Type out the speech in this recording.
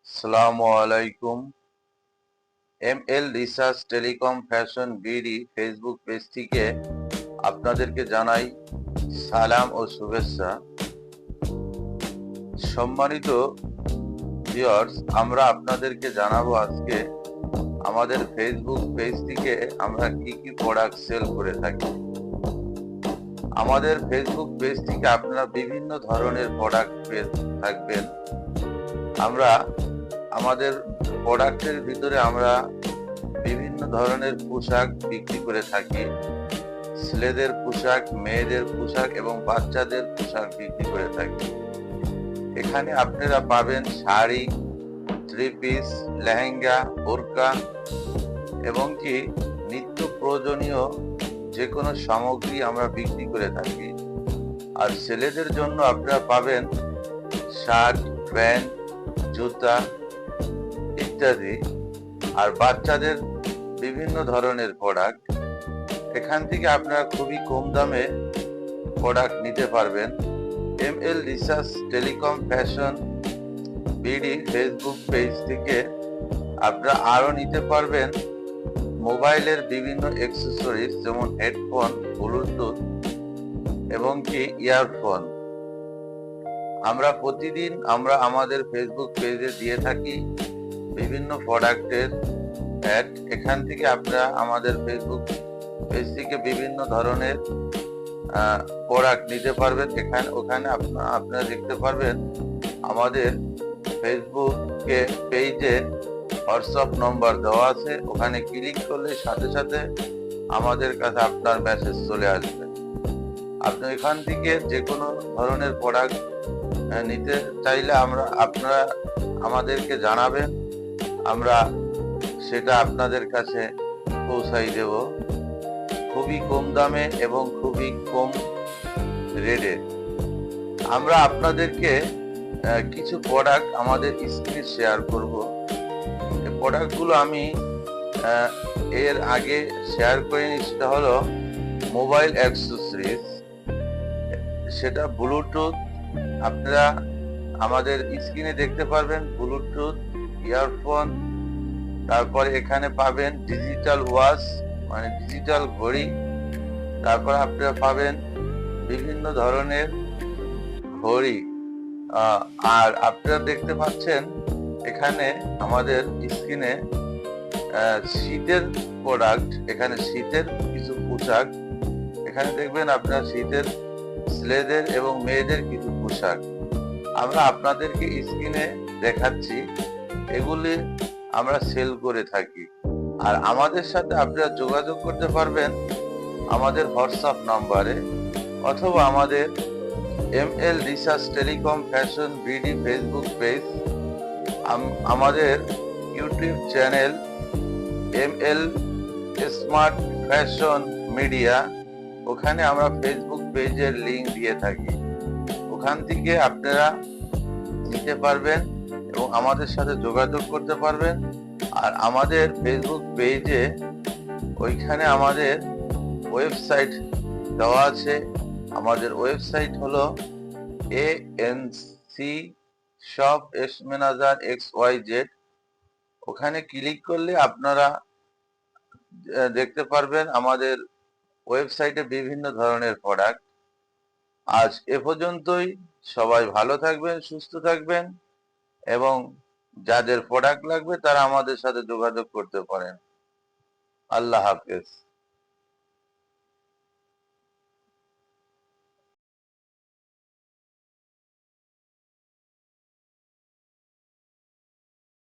আসসালামু আলাইকুম। ML research telecom fashion BD Facebook page থেকে আপনাদেরকে জানাই সালাম ও শুভেচ্ছা। সম্মানিত ভিউয়ার্স, আমরা আপনাদেরকে জানাবো আজকে আমাদের ফেসবুক পেজ থেকে আমরা কি কি প্রোডাক্ট সেল করে থাকি। আমাদের ফেসবুক পেজ থেকে আপনারা বিভিন্ন ধরনের প্রোডাক্ট পেয়ে থাকবেন। আমরা আমাদের প্রোডাক্টের ভিতরে আমরা বিভিন্ন ধরনের পোশাক বিক্রি করে থাকি। ছেলেদের পোশাক, মেয়েদের পোশাক এবং বাচ্চাদের পোশাক বিক্রি করে থাকি। এখানে আপনারা পাবেন শাড়ি, থ্রি পিস, লেহেঙ্গা, বোরকা এবং কি নিত্য প্রয়োজনীয় যে কোনো সামগ্রী আমরা বিক্রি করে থাকি। আর ছেলেদের জন্য আপনারা পাবেন শার্ট, প্যান্ট, জুতা ইত্যাদি। আর বাচ্চাদের বিভিন্ন ধরনের প্রোডাক্ট। এখান থেকে আপনারা খুবই কম দামে প্রোডাক্ট নিতে পারবেন। ML research telecom fashion BD Facebook page থেকে আপনারা আরও নিতে পারবেন মোবাইলের বিভিন্ন অ্যাক্সেসরিজ, যেমন হেডফোন, ব্লুটুথ এবং কি ইয়ারফোন। আমরা প্রতিদিন আমাদের ফেসবুক পেজে দিয়ে থাকি বিভিন্ন প্রোডাক্টের অ্যাড। এখান থেকে আপনারা আমাদের ফেসবুক পেজ থেকে বিভিন্ন ধরনের প্রোডাক্ট নিতে পারবেন। ওখানে আপনারা দেখতে পারবেন আমাদের ফেসবুকে পেজে হোয়াটসঅ্যাপ নম্বর দেওয়া আছে। ওখানে ক্লিক করলে সাথে সাথে আমাদের কাছে আপনার মেসেজ চলে আসবে। আপনি এখান থেকে যে কোনো ধরনের প্রোডাক্ট নিতে চাইলে আপনারা আমাদেরকে জানাবেন, আমরা সেটা আপনাদের কাছে পৌঁছাই দেব খুবই কম দামে এবং খুবই কম রেটে। আমরা আপনাদেরকে কিছু প্রোডাক্ট আমাদের স্ক্রিনে শেয়ার করব। এই প্রোডাক্টগুলো আমি এর আগে শেয়ার করে নিই। সেটা হলো মোবাইল অ্যাক্সেসরিজ, সেটা ব্লুটুথ। আপনারা আমাদের স্ক্রিনে দেখতে পারবেন ব্লুটুথ, ইয়ারফোন। তারপরে এখানে পাবেন ডিজিটাল ওয়াচ, মানে ডিজিটাল ঘড়ি। তারপর আপনারা পাবেন বিভিন্ন ধরনের ঘড়ি। আর আপনারা দেখতে পাচ্ছেন এখানে আমাদের স্ক্রিনে শীতের প্রোডাক্ট। এখানে শীতের কিছু পোশাক, এখানে দেখবেন আপনার শীতের ছেলেদের এবং মেয়েদের কিছু পোশাক আমরা আপনাদেরকে স্ক্রিনে দেখাচ্ছি। এগুলি আমরা সেল করে থাকি। আর আমাদের সাথে আপনারা যোগাযোগ করতে পারবেন আমাদের হোয়াটসঅ্যাপ নাম্বারে, অথবা আমাদের ML research telecom fashion BD Facebook page, আমাদের YouTube channel ML smart fashion media. ওখানে আমরা ফেসবুক পেজের লিংক দিয়ে থাকি। ওখান থেকে আপনারা নিতে পারবেন এবং আমাদের সাথে যোগাযোগ করতে পারবেন। আর আমাদের ফেসবুক পেজে ওইখানে আমাদের ওয়েবসাইট দেওয়া আছে। আমাদের ওয়েবসাইট হলো ANC শপ ম্যানেজার XYZ। ওখানে ক্লিক করলে আপনারা দেখতে পারবেন আমাদের ওয়েবসাইটে বিভিন্ন ধরনের প্রোডাক্ট। আজ এ পর্যন্তই। সবাই ভালো থাকবেন, সুস্থ থাকবেন এবং যাদের প্রোডাক্ট লাগবে তারা আমাদের সাথে যোগাযোগ করতে পারেন। আল্লাহ হাফেজ।